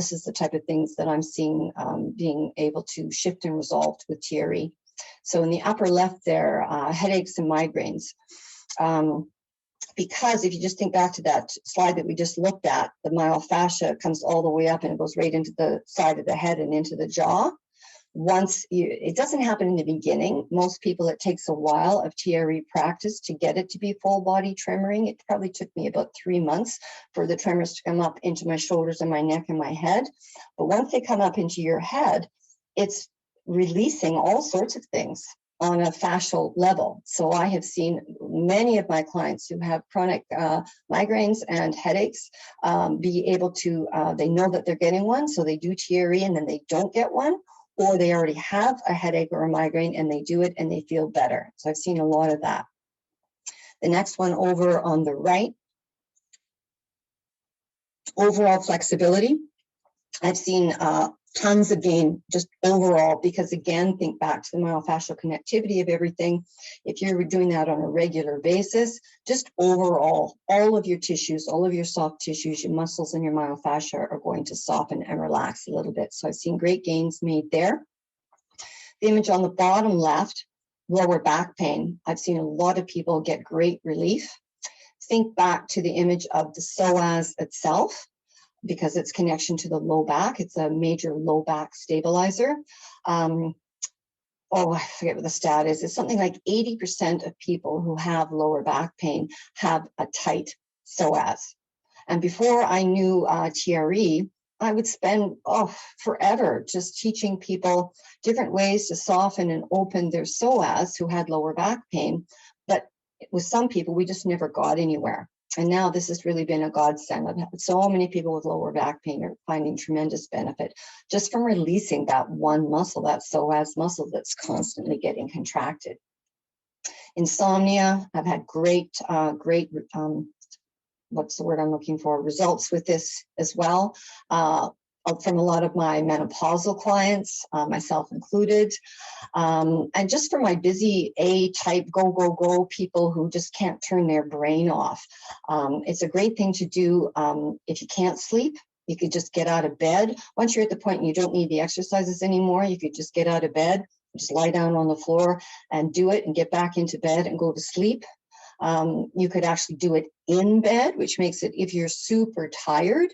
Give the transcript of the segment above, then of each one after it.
This is the type of things that I'm seeing being able to shift and resolved with TRE. So in the upper left there, headaches and migraines. Because if you just think back to that slide that we just looked at, the myofascia comes all the way up and it goes right into the side of the head and into the jaw. It doesn't happen in the beginning. Most people, it takes a while of TRE practice to get it to be full body tremoring. It probably took me about 3 months for the tremors to come up into my shoulders and my neck and my head. But once they come up into your head, it's releasing all sorts of things on a fascial level. So I have seen many of my clients who have chronic migraines and headaches be able to, they know that they're getting one, so they do TRE and then they don't get one, or they already have a headache or a migraine and they do it and they feel better. So I've seen a lot of that. The next one over on the right, overall flexibility. I've seen tons of gain just overall, because again, think back to the myofascial connectivity of everything. If you're doing that on a regular basis, just overall, all of your tissues, all of your soft tissues, your muscles and your myofascia are going to soften and relax a little bit. So I've seen great gains made there. The image on the bottom left, lower back pain. I've seen a lot of people get great relief. Think back to the image of the psoas itself, because its connection to the low back. It's a major low back stabilizer. Oh, I forget what the stat is. It's something like 80% of people who have lower back pain have a tight psoas. And before I knew TRE, I would spend forever just teaching people different ways to soften and open their psoas who had lower back pain. But with some people, we just never got anywhere. And now this has really been a godsend. I've had so many people with lower back pain are finding tremendous benefit just from releasing that one muscle, that psoas muscle that's constantly getting contracted. Insomnia, I've had great, what's the word I'm looking for, results with this as well. From a lot of my menopausal clients, myself included. And just for my busy A-type go people who just can't turn their brain off. It's a great thing to do if you can't sleep. You could just get out of bed. Once you're at the point you don't need the exercises anymore, you could just get out of bed, just lie down on the floor and do it and get back into bed and go to sleep. You could actually do it in bed, which makes it, if you're super tired,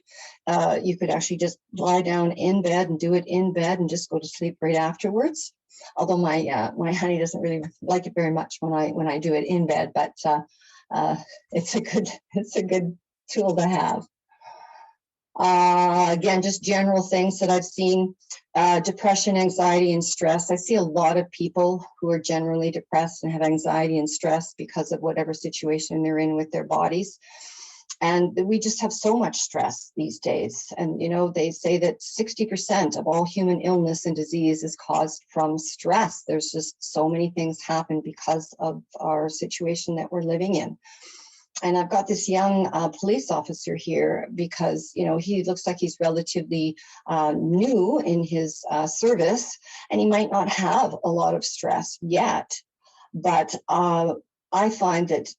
you could actually just lie down in bed and do it in bed and just go to sleep right afterwards. Although my honey doesn't really like it very much when I do it in bed, but it's a good tool to have. Again, just general things that I've seen, depression, anxiety, and stress. I see a lot of people who are generally depressed and have anxiety and stress because of whatever situation they're in with their bodies. And we just have so much stress these days. And, you know, they say that 60% of all human illness and disease is caused from stress. There's just so many things happen because of our situation that we're living in. And I've got this young police officer here because, you know, he looks like he's relatively new in his service, and he might not have a lot of stress yet. But I find that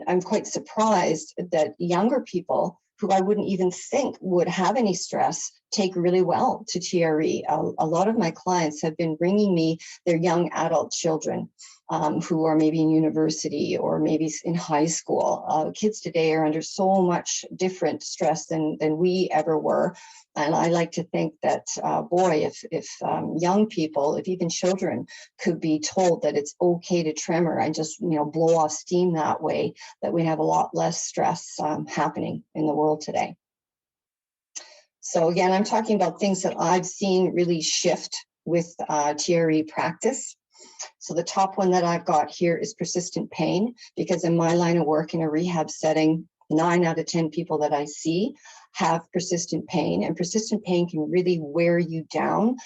I'm quite surprised that younger people who I wouldn't even think would have any stress take really well to TRE. A lot of my clients have been bringing me their young adult children who are maybe in university or maybe in high school. Kids today are under so much different stress than we ever were. And I like to think that, boy, if young people, if even children could be told that it's okay to tremor and just, you know, blow off steam that way, that we have a lot less stress happening in the world today. So again, I'm talking about things that I've seen really shift with TRE practice. So the top one that I've got here is persistent pain, because in my line of work in a rehab setting, 9 out of 10 people that I see have persistent pain, and persistent pain can really wear you down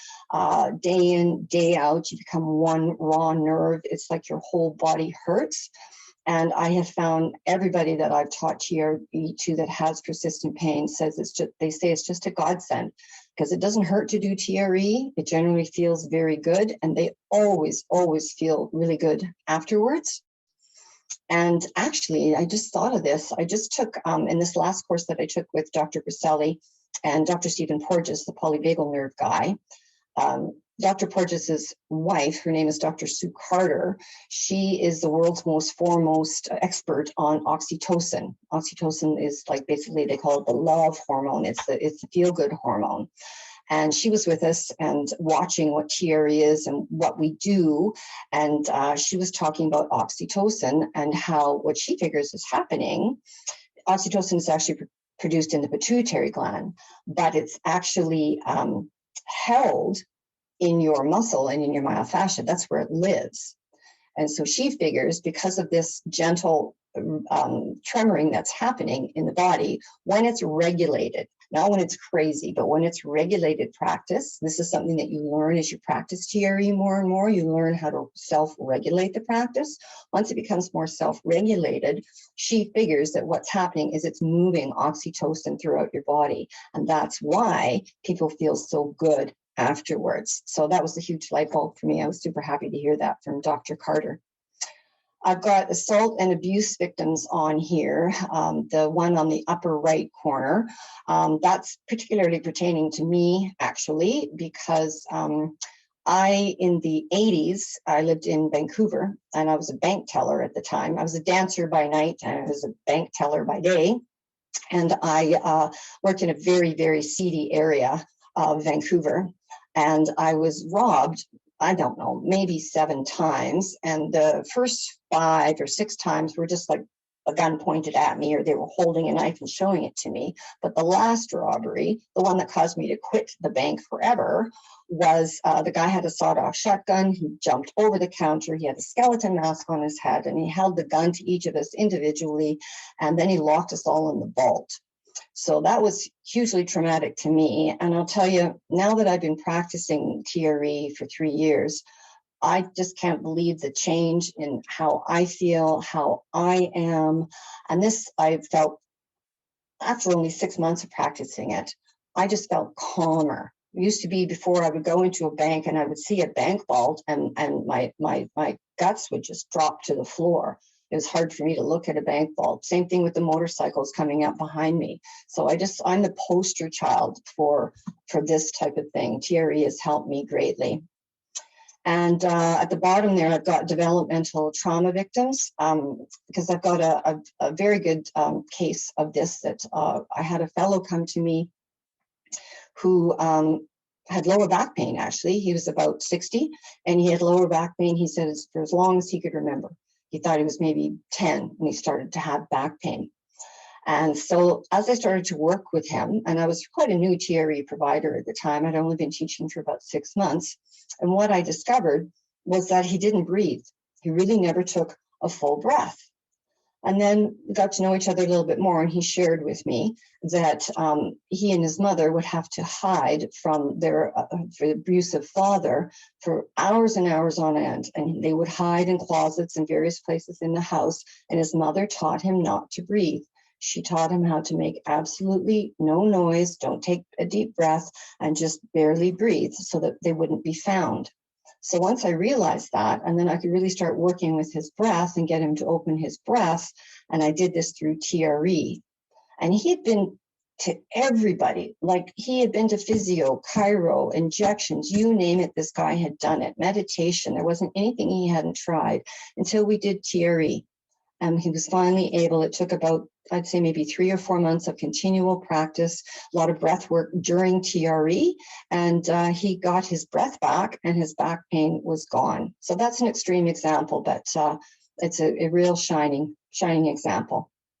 day in, day out. You become one raw nerve. It's like your whole body hurts. And I have found everybody that I've taught TRE to that has persistent pain says they say it's just a godsend, because it doesn't hurt to do TRE. It generally feels very good, and they always feel really good afterwards. And actually, I just thought of this. I just took, in this last course that I took with Dr. Griselli, and Dr. Stephen Porges, the polyvagal nerve guy. Dr. Porges's wife, her name is Dr. Sue Carter. She is the world's most foremost expert on oxytocin. Oxytocin is like, basically they call it the love hormone. It's the feel-good hormone. And she was with us and watching what TRE is and what we do. And she was talking about oxytocin and how what she figures is happening. Oxytocin is actually produced in the pituitary gland, but it's actually held in your muscle and in your myofascia. That's where it lives. And so she figures, because of this gentle tremoring that's happening in the body, when it's regulated, not when it's crazy, but when it's regulated practice, this is something that you learn as you practice TRE more and more. You learn how to self-regulate the practice. Once it becomes more self-regulated, she figures that what's happening is it's moving oxytocin throughout your body. And that's why people feel so good afterwards. So that was a huge light bulb for me. I was super happy to hear that from Dr. Carter. I've got assault and abuse victims on here, the one on the upper right corner. That's particularly pertaining to me, actually, because in the 80s, I lived in Vancouver, and I was a bank teller at the time. I was a dancer by night, and I was a bank teller by day. And I worked in a very, very seedy area of Vancouver, and I was robbed, I don't know, maybe 7 times. And the first 5 or 6 times were just like a gun pointed at me, or they were holding a knife and showing it to me. But the last robbery, the one that caused me to quit the bank forever, was the guy had a sawed-off shotgun. He jumped over the counter. He had a skeleton mask on his head, and he held the gun to each of us individually, and then he locked us all in the vault. So that was hugely traumatic to me. And I'll tell you, now that I've been practicing TRE for 3 years, I just can't believe the change in how I feel, how I am. And this I felt after only 6 months of practicing it. I just felt calmer. It used to be before I would go into a bank and I would see a bank vault and my guts would just drop to the floor. It was hard for me to look at a bank vault. Same thing with the motorcycles coming up behind me. So I'm the poster child for this type of thing. TRE has helped me greatly. And at the bottom there, I've got developmental trauma victims, because I've got a very good case of this that I had a fellow come to me who had lower back pain, actually. He was about 60, and he had lower back pain, he said, for as long as he could remember. He thought he was maybe 10 when he started to have back pain. And so as I started to work with him, and I was quite a new TRE provider at the time, I'd only been teaching for about 6 months. And what I discovered was that he didn't breathe. He really never took a full breath. And then we got to know each other a little bit more, and he shared with me that he and his mother would have to hide from their abusive father for hours and hours on end. And they would hide in closets and various places in the house, and his mother taught him not to breathe. She taught him how to make absolutely no noise, don't take a deep breath, and just barely breathe so that they wouldn't be found. So once I realized that, and then I could really start working with his breath and get him to open his breath, and I did this through TRE. And he had been to everybody, like he had been to physio, chiro, injections, you name it, this guy had done it. Meditation, there wasn't anything he hadn't tried until we did TRE. And he was finally able, it took about, I'd say maybe 3 or 4 months of continual practice, a lot of breath work during TRE, and he got his breath back and his back pain was gone. So that's an extreme example, but it's a real shining example.